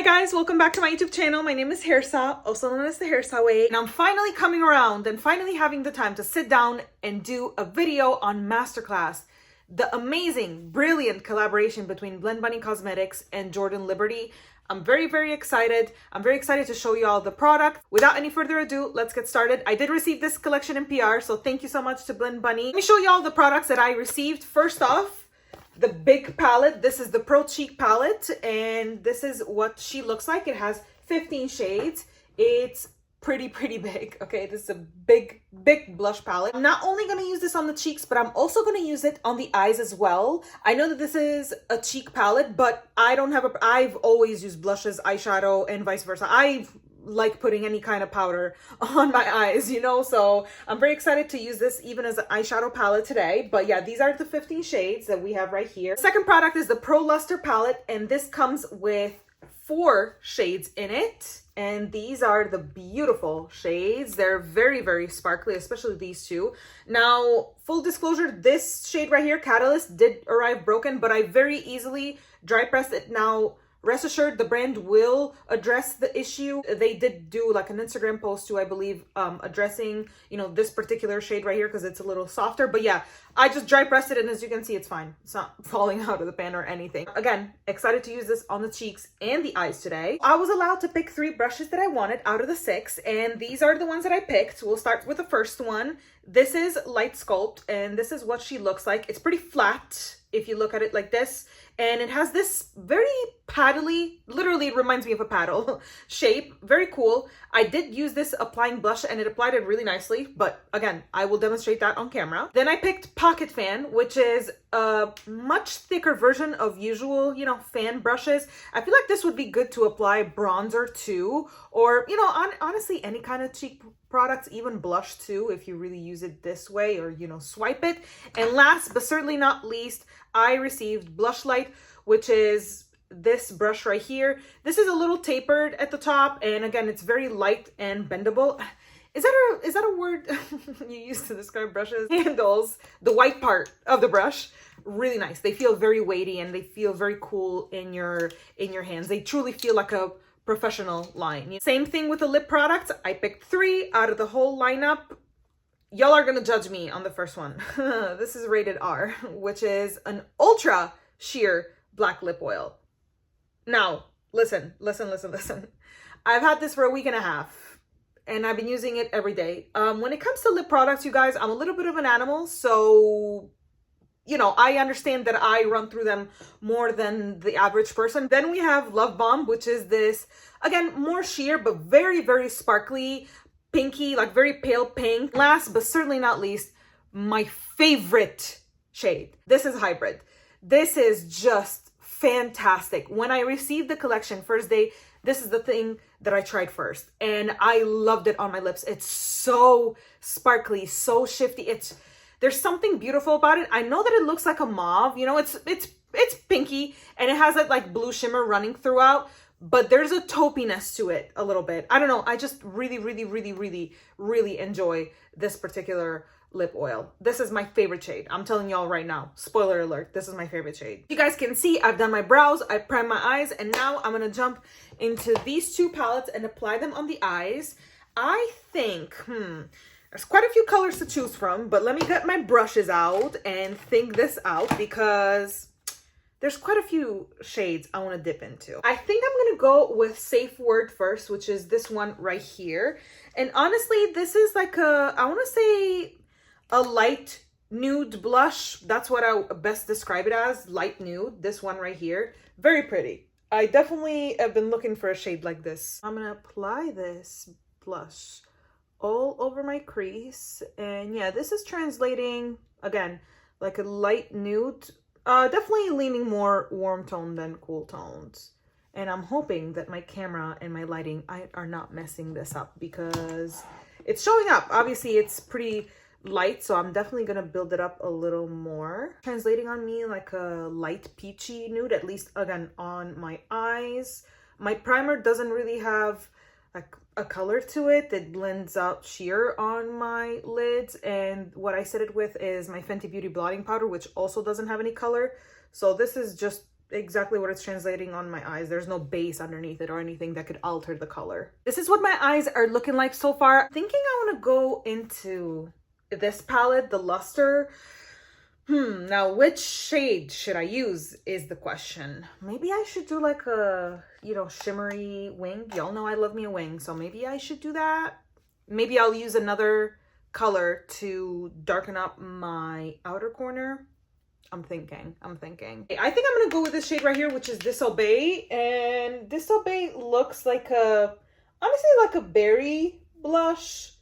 guys, welcome back to my YouTube channel. My name is Hairsa, also known as the Hairsa Way, and I'm finally coming around and finally having the time to sit down and do a video on Masterclass, the amazing, brilliant collaboration between Blend Bunny Cosmetics and Jordan Liberty. I'm very excited. I'm very excited to show you all the product. Without any further ado, let's get started. I did receive this collection in PR, so thank you so much to Blend Bunny. Let me show you all the products that I received. First off, the big palette. This is the Pro Cheek palette, and this is what she looks like. It has 15 shades. It's pretty big. Okay, this is a big blush palette. I'm not only going to use this on the cheeks, but I'm also going to use it on the eyes as well. I know that this is a cheek palette, but I've always used blushes, eyeshadow, and vice versa. I like putting any kind of powder on my eyes, you know, so I'm very excited to use this even as an eyeshadow palette today. But yeah, these are the 15 shades that we have right here. The second product is the Pro Luster palette, and this comes with 4 shades in it, and these are the beautiful shades. They're very sparkly, especially these two. Now, full disclosure, this shade right here, Catalyst, did arrive broken, but I very easily dry pressed it. Now, rest assured, the brand will address the issue. They did do like an Instagram post too, I believe, addressing, you know, this particular shade right here because it's a little softer. But yeah, I just dry pressed it, and as you can see, it's fine. It's not falling out of the pan or anything. Again, excited to use this on the cheeks and the eyes today. I was allowed to pick 3 brushes that I wanted out of the 6, and these are the ones that I picked. We'll start with the first one. This is Light Sculpt, and this is what she looks like. It's pretty flat if you look at it like this, and it has this very paddly, literally reminds me of a paddle shape. Very cool. I did use this applying blush, and it applied it really nicely, but again, I will demonstrate that on camera. Then I picked Pocket Fan, which is a much thicker version of usual, you know, fan brushes. I feel like this would be good to apply bronzer too, or, you know, honestly, any kind of cheek products, even blush too, if you really use it this way, or, you know, swipe it. And last but certainly not least, I received Blush Light, which is this brush right here. This is a little tapered at the top, and again, it's very light and bendable. Is that a word you use to describe brushes? Handles, the white part of the brush, really nice. They feel very weighty, and they feel very cool in your hands. They truly feel like a professional line. Same thing with the lip products. I picked 3 out of the whole lineup. Y'all are gonna judge me on the first one. This is rated R, which is an ultra sheer black lip oil. Now, listen. I've had this for a week and a half, and I've been using it every day. When it comes to lip products, you guys, I'm a little bit of an animal, so, you know, I understand that I run through them more than the average person. Then we have Love Bomb, which is this, again, more sheer, but very sparkly, pinky, like very pale pink. Last but certainly not least, my favorite shade. This is Hybrid. This is just fantastic. When I received the collection first day, this is the thing that I tried first, and I loved it on my lips. It's so sparkly, so shifty. There's something beautiful about it. I know that it looks like a mauve, you know, it's pinky, and it has that like blue shimmer running throughout, but there's a taupiness to it a little bit. I don't know. I just really enjoy this particular lip oil. This is my favorite shade. I'm telling y'all right now, spoiler alert, this is my favorite shade. You guys can see I've done my brows, I primed my eyes, and now I'm gonna jump into these 2 palettes and apply them on the eyes. I think, there's quite a few colors to choose from, but let me get my brushes out and think this out, because there's quite a few shades I want to dip into. I think I'm going to go with Safe Word first, which is this one right here. And honestly, this is like I want to say a light nude blush. That's what I best describe it as, light nude. This one right here. Very pretty. I definitely have been looking for a shade like this. I'm going to apply this blush all over my crease. And yeah, this is translating, again, like a light nude. Definitely leaning more warm tone than cool tones. And I'm hoping that my camera and my lighting are not messing this up, because it's showing up. Obviously, it's pretty light, so I'm definitely going to build it up a little more. Translating on me like a light peachy nude, at least, again, on my eyes. My primer doesn't really have like a color to it. It blends out sheer on my lids, and what I set it with is my Fenty Beauty blotting powder, which also doesn't have any color. So this is just exactly what it's translating on my eyes. There's no base underneath it or anything that could alter the color. This is what my eyes are looking like so far. I'm thinking I want to go into this palette, the Luster. Now which shade should I use is the question. Maybe I should do like a, you know, shimmery wing. Y'all know I love me a wing, so maybe I should do that. Maybe I'll use another color to darken up my outer corner. I'm thinking. I think I'm gonna go with this shade right here, which is Disobey. And Disobey looks like a, honestly, like a berry blush,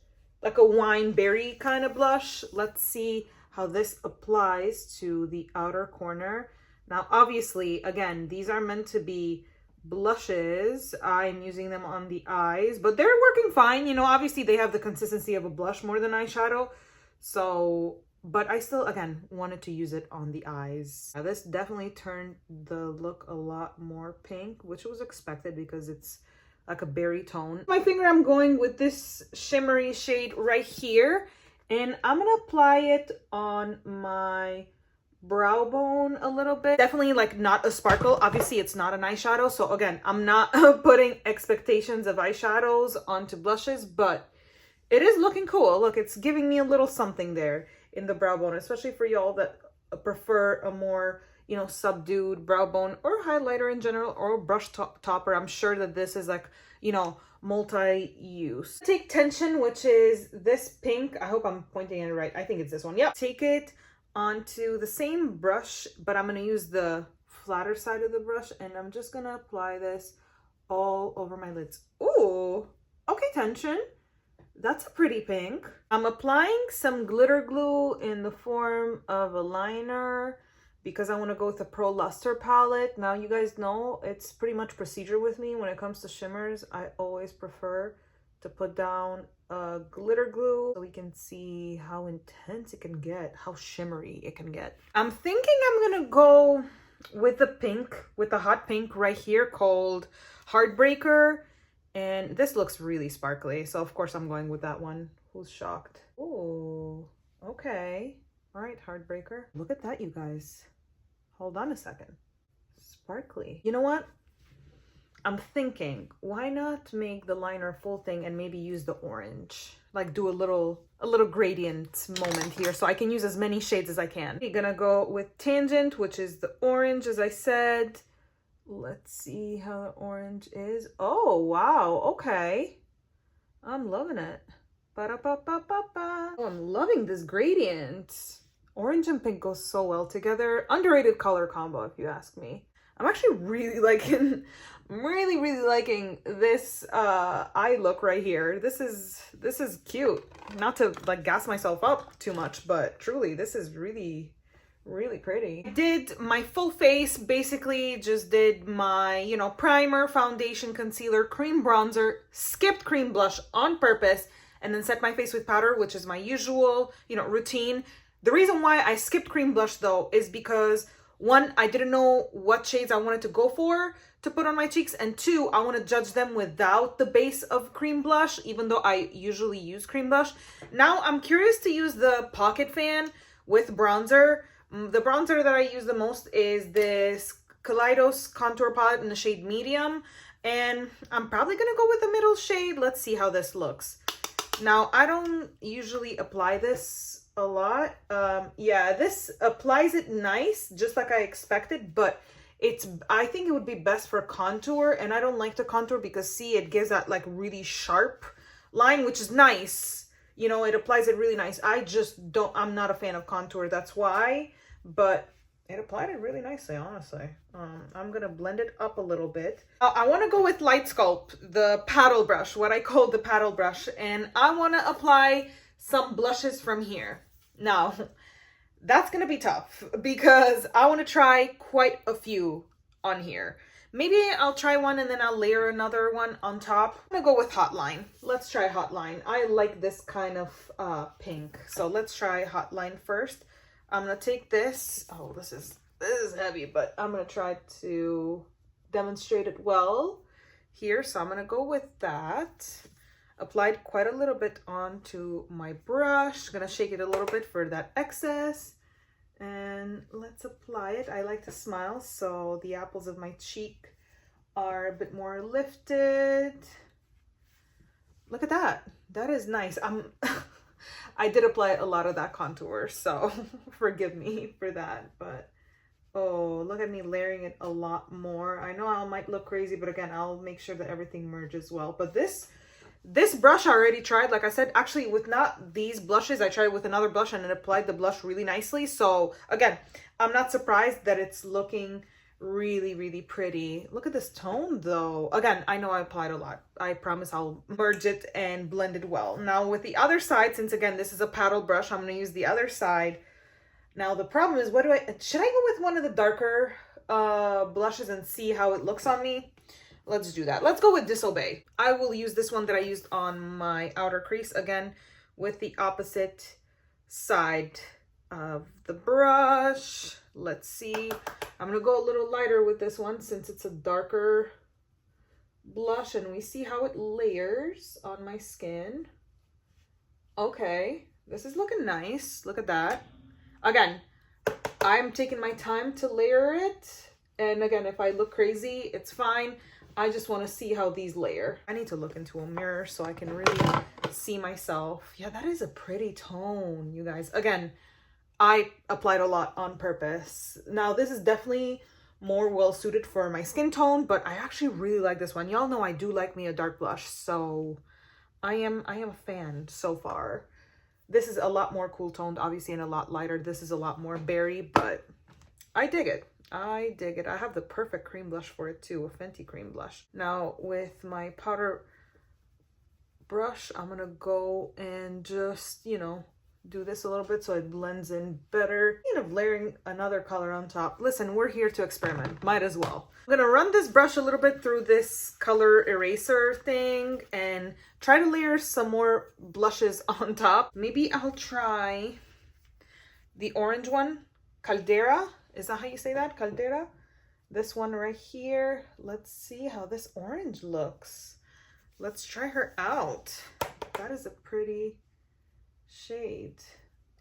like a wine berry kind of blush. Let's see how this applies to the outer corner. Now, obviously, again, these are meant to be blushes. I'm using them on the eyes, but they're working fine. You know, obviously they have the consistency of a blush more than eyeshadow. So, but I still, again, wanted to use it on the eyes. Now, this definitely turned the look a lot more pink, which was expected because it's like a berry tone. My finger, I'm going with this shimmery shade right here. And I'm gonna apply it on my brow bone a little bit. Definitely like not a sparkle. Obviously it's not an eyeshadow. So again, I'm not putting expectations of eyeshadows onto blushes, but it is looking cool. Look, it's giving me a little something there in the brow bone, especially for y'all that prefer a more, you know, subdued brow bone or highlighter in general or brush topper. I'm sure that this is like, you know, multi-use. Take Tension, which is this pink. I hope I'm pointing it right. I think it's this one. Yeah. Take it onto the same brush, but I'm going to use the flatter side of the brush and I'm just going to apply this all over my lids. Ooh, okay, Tension. That's a pretty pink. I'm applying some glitter glue in the form of a liner because I want to go with the Pro Luster palette. Now, you guys know it's pretty much procedure with me. When it comes to shimmers, I always prefer to put down glitter glue so we can see how intense it can get, how shimmery it can get. I'm thinking I'm going to go with the pink, with the hot pink right here called Heartbreaker. And this looks really sparkly. So, of course, I'm going with that one. Who's shocked? Ooh, okay. All right, Heartbreaker. Look at that, you guys. Hold on a second. Sparkly. You know what? I'm thinking, why not make the liner full thing and maybe use the orange? Like do a little gradient moment here so I can use as many shades as I can. I'm gonna go with Tangent, which is the orange, as I said. Let's see how the orange is. Oh, wow. Okay. I'm loving it. Ba-da-ba-ba-ba-ba. Oh, I'm loving this gradient. Orange and pink go so well together. Underrated color combo, if you ask me. I'm actually really liking, really liking this eye look right here. This is cute. Not to like gas myself up too much, but truly, this is really pretty. I did my full face, basically just did my, you know, primer, foundation, concealer, cream bronzer, skipped cream blush on purpose, and then set my face with powder, which is my usual, you know, routine. The reason why I skipped cream blush though is because one, I didn't know what shades I wanted to go for to put on my cheeks, and two, I want to judge them without the base of cream blush, even though I usually use cream blush. Now I'm curious to use the Pocket Fan with bronzer. The bronzer that I use the most is this Kaleidos contour palette in the shade Medium, and I'm probably gonna go with the middle shade. Let's see how this looks. Now, I don't usually apply this a lot. Yeah, this applies it nice, just like I expected, but I think it would be best for contour, and I don't like the contour because, see, it gives that like really sharp line, which is nice. You know, it applies it really nice. I'm not a fan of contour, that's why, but it applied it really nicely, honestly. I'm gonna blend it up a little bit. I want to go with Light Sculpt, the paddle brush, what I call the paddle brush, and I want to apply some blushes from here. Now, that's gonna be tough because I want to try quite a few on here. Maybe I'll try one and then I'll layer another one on top. I'm gonna go with Hotline. Let's try Hotline. I like this kind of pink, so let's try Hotline first. I'm gonna take this. Oh, this is heavy, but I'm gonna try to demonstrate it well here. So I'm gonna go with that. Applied quite a little bit onto my brush. Gonna shake it a little bit for that excess. And let's apply it. I like to smile, so the apples of my cheek are a bit more lifted. Look at that. That is nice. I did apply a lot of that contour, so forgive me for that. But oh, look at me layering it a lot more. I know I might look crazy, but again, I'll make sure that everything merges well. But this brush I already tried, like I said, actually with not these blushes, I tried with another blush and it applied the blush really nicely. So again, I'm not surprised that it's looking really, really pretty. Look at this tone though. Again, I know I applied a lot. I promise I'll merge it and blend it well. Now with the other side, since again, this is a paddle brush, I'm gonna use the other side. Now the problem is, should I go with one of the darker blushes and see how it looks on me? Let's do that. Let's go with Disobey. I will use this one that I used on my outer crease, again, with the opposite side of the brush. Let's see. I'm gonna go a little lighter with this one since it's a darker blush, and we see how it layers on my skin. Okay, this is looking nice. Look at that. Again, I'm taking my time to layer it. And again, if I look crazy, it's fine. I just want to see how these layer. I need to look into a mirror so I can really see myself. Yeah, that is a pretty tone, you guys. Again, I applied a lot on purpose. Now, this is definitely more well suited for my skin tone, but I actually really like this one. Y'all know I do like me a dark blush, so I am a fan so far. This is a lot more cool toned, obviously, and a lot lighter. This is a lot more berry, but I dig it. I dig it. I have the perfect cream blush for it too, a Fenty cream blush. Now with my powder brush, I'm gonna go and just, you know, do this a little bit so it blends in better. Layering another color on top. Listen, we're here to experiment. Might as well. I'm gonna run this brush a little bit through this color eraser thing and try to layer some more blushes on top. Maybe I'll try the orange one, Caldera. Is that how you say that? Caldera? This one right here. Let's see how this orange looks. Let's try her out. That is a pretty shade.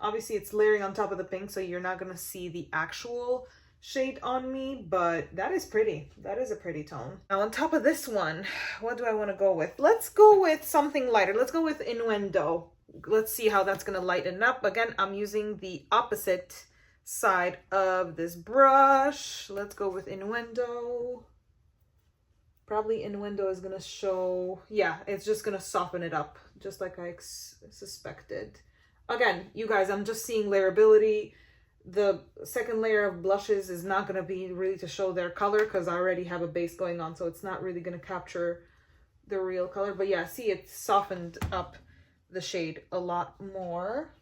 Obviously it's layering on top of the pink, so you're not gonna see the actual shade on me, but that is pretty. That is a pretty tone. Now on top of this one, what do I want to go with? Let's go with something lighter. Let's go with Innuendo. Let's see how that's gonna lighten up. Again, I'm using the opposite side of this brush. Let's go with Innuendo. Probably Innuendo is gonna show, yeah, it's just gonna soften it up, just like I suspected. Again, you guys, I'm just seeing layerability. The second layer of blushes is not gonna be really to show their color because I already have a base going on, so it's not really gonna capture the real color. But yeah, see, it softened up the shade a lot more.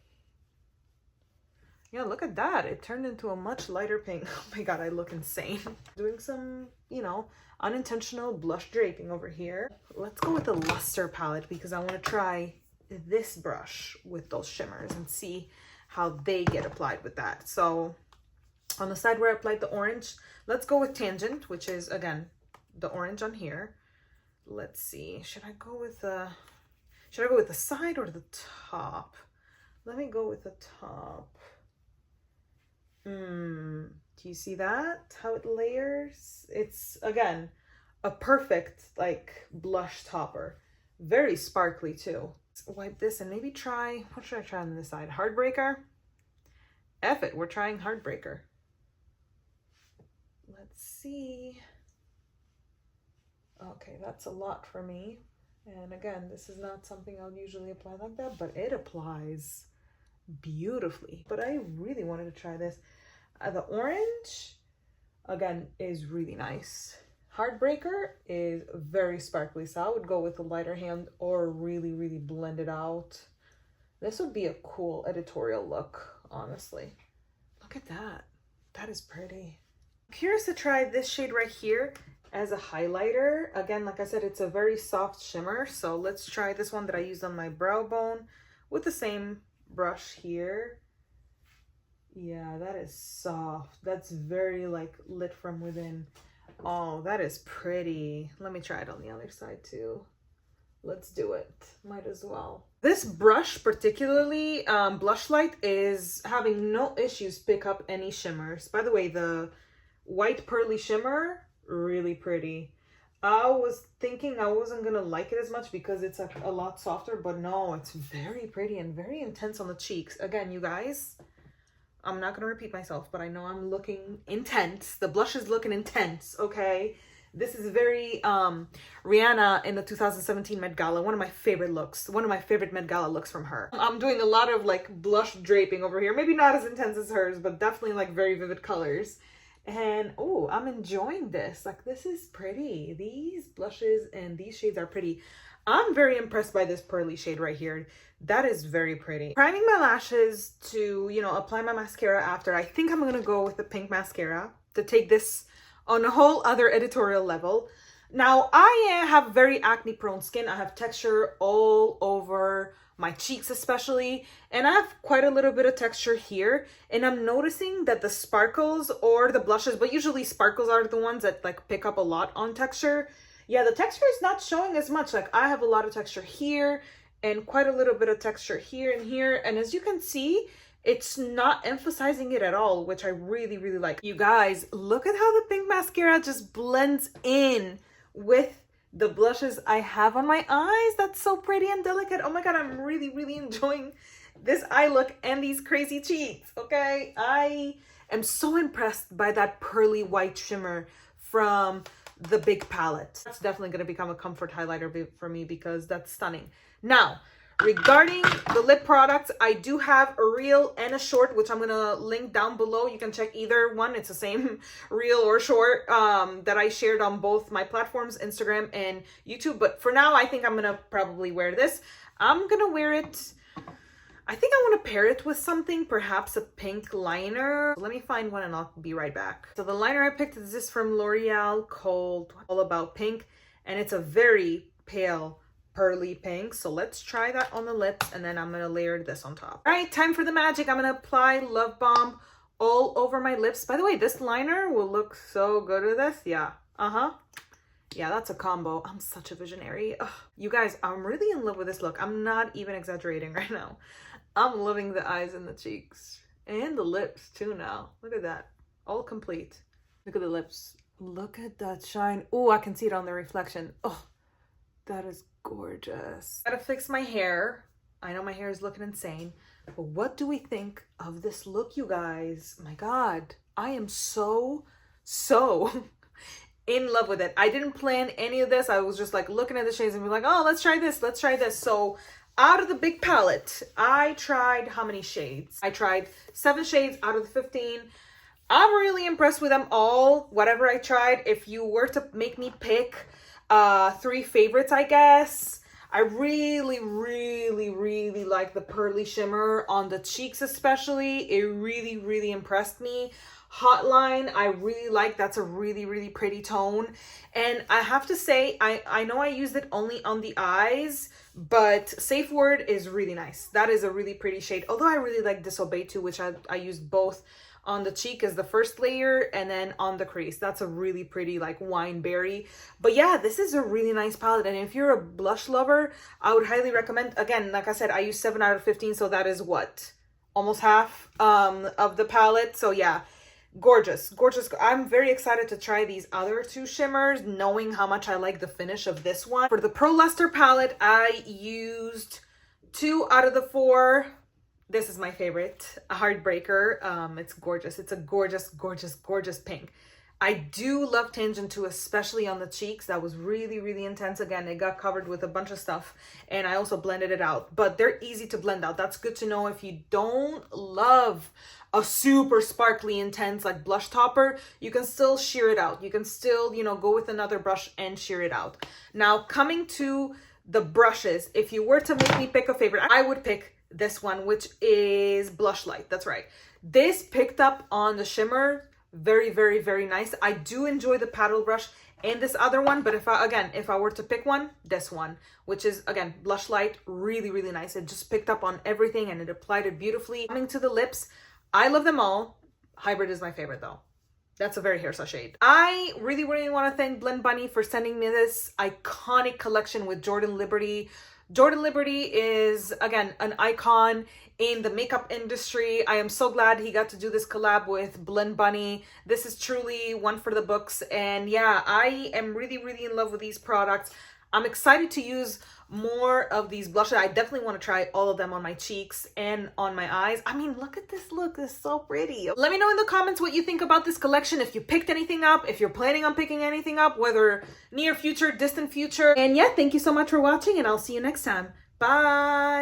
Yeah, look at that. It turned into a much lighter pink. Oh my God, I look insane. Doing some, you know, unintentional blush draping over here. Let's go with the Luster palette because I want to try this brush with those shimmers and see how they get applied with that. So on the side where I applied the orange, let's go with Tangent, which is, again, the orange on here. Let's see. Should I go with the side or the top? Let me go with the top. Do you see that? How it layers? It's, again, a perfect, like, blush topper. Very sparkly, too. Let's wipe this and maybe try, what should I try on this side? Heartbreaker? F it, we're trying Heartbreaker. Let's see. Okay, that's a lot for me. And again, this is not something I'll usually apply like that, but it applies beautifully. But I really wanted to try this. The orange, again, is really nice. Heartbreaker is very sparkly, so I would go with a lighter hand or really, really blend it out. This would be a cool editorial look, honestly. Look at that. That is pretty. I'm curious to try this shade right here as a highlighter. Again, like I said, it's a very soft shimmer, so let's try this one that I used on my brow bone with the same brush here. Yeah, that is soft. That's very, like, lit from within. Oh, that is pretty. Let me try it on the other side too. Let's do it. Might as well. This brush particularly, Blush Light, is having no issues pick up any shimmers. By the way, the white pearly shimmer, really pretty. I was thinking I wasn't gonna like it as much because it's a lot softer, but no, it's very pretty and very intense on the cheeks. Again, you guys, I'm not gonna repeat myself, but I know I'm looking intense. The blush is looking intense, okay? This is very Rihanna in the 2017 Met Gala. One of my favorite looks. One of my favorite Met Gala looks from her. I'm doing a lot of like blush draping over here. Maybe not as intense as hers, but definitely like very vivid colors. And oh, I'm enjoying this. Like, this is pretty. These blushes and these shades are pretty. I'm very impressed by this pearly shade right here. That is very pretty. Priming my lashes to, you know, apply my mascara after. I think I'm gonna go with the pink mascara to take this on a whole other editorial level. Now, I have very acne prone skin. I have texture all over my cheeks especially, and I have quite a little bit of texture here, and I'm noticing that the sparkles or the blushes, but usually sparkles are the ones that like pick up a lot on texture. Yeah, the texture is not showing as much. Like, I have a lot of texture here and quite a little bit of texture here and here, and as you can see, it's not emphasizing it at all, which I really, really like. You guys, look at how the pink mascara just blends in with the blushes I have on my eyes. That's so pretty and delicate. Oh my God, I'm really, really enjoying this eye look and these crazy cheeks, okay? I am so impressed by that pearly white shimmer from the big palette. That's definitely gonna become a comfort highlighter for me because that's stunning. Now, regarding the lip products, I do have a reel and a short, which I'm gonna link down below. You can check either one. It's the same reel or short that I shared on both my platforms, Instagram and YouTube. But for now, I think I'm gonna probably wear this. I'm gonna wear it, I think I want to pair it with something, perhaps a pink liner. Let me find one and I'll be right back. So the liner I picked is this from L'Oreal called All About Pink, and it's a very pale pearly pink. So let's try that on the lips, and then I'm gonna layer this on top. All right, time for the magic. I'm gonna apply Love Bomb all over my lips. By the way, this liner will look so good with this. Yeah, yeah, that's a combo. I'm such a visionary. Ugh. You guys, I'm really in love with this look. I'm not even exaggerating right now. I'm loving the eyes and the cheeks and the lips too now. Look at that, all complete. Look at the lips. Look at that shine. Oh, I can see it on the reflection. Oh, that is gorgeous. Gotta fix my hair. I know my hair is looking insane, but what do we think of this look, you guys? My God, I am so in love with it. I didn't plan any of this. I was just like looking at the shades and be like, oh, let's try this. Let's try this. So out of the big palette, I tried how many shades? I tried 7 shades out of the 15. I'm really impressed with them all. Whatever I tried, if you were to make me pick 3 favorites, I guess, I really like the pearly shimmer on the cheeks especially. It really impressed me. Hotline, I really like. That's a really pretty tone. And I have to say, I know I used it only on the eyes, but Safe Word is really nice. That is a really pretty shade. Although I really like Disobey too, which I used both on the cheek as the first layer and then on the crease. That's a really pretty like wine berry. But yeah, this is a really nice palette, and if you're a blush lover, I would highly recommend. Again, like I said, I use 7 out of 15, so that is what, almost half of the palette. So yeah, gorgeous. I'm very excited to try these other 2 shimmers, knowing how much I like the finish of this one. For the Pro Luster palette, I used 2 out of the 4. This is my favorite, a Heartbreaker. It's gorgeous. It's a gorgeous pink. I do love Tangent 2, especially on the cheeks. That was really intense. Again, it got covered with a bunch of stuff, and I also blended it out. But they're easy to blend out. That's good to know if you don't love a super sparkly, intense like blush topper. You can still sheer it out. You can still, you know, go with another brush and sheer it out. Now, coming to the brushes, if you were to make me pick a favorite, I would pick this one, which is Blush Light. That's right. This picked up on the shimmer very nice. I do enjoy the paddle brush and this other one, but if I were to pick one, this one, which is again Blush Light, really nice. It just picked up on everything and it applied it beautifully. Coming to the lips, I love them all. Hybrid is my favorite though. That's a very hairstyle shade. I really, really want to thank Blend Bunny for sending me this iconic collection with Jordan Liberty. Jordan Liberty is, again, an icon in the makeup industry. I am so glad he got to do this collab with Blend Bunny. This is truly one for the books. And yeah, I am really, really in love with these products. I'm excited to use more of these blushes. I definitely want to try all of them on my cheeks and on my eyes. I mean, look at this look. It's so pretty. Let me know in the comments what you think about this collection. If you picked anything up, if you're planning on picking anything up, whether near future, distant future. And yeah, thank you so much for watching, and I'll see you next time. Bye.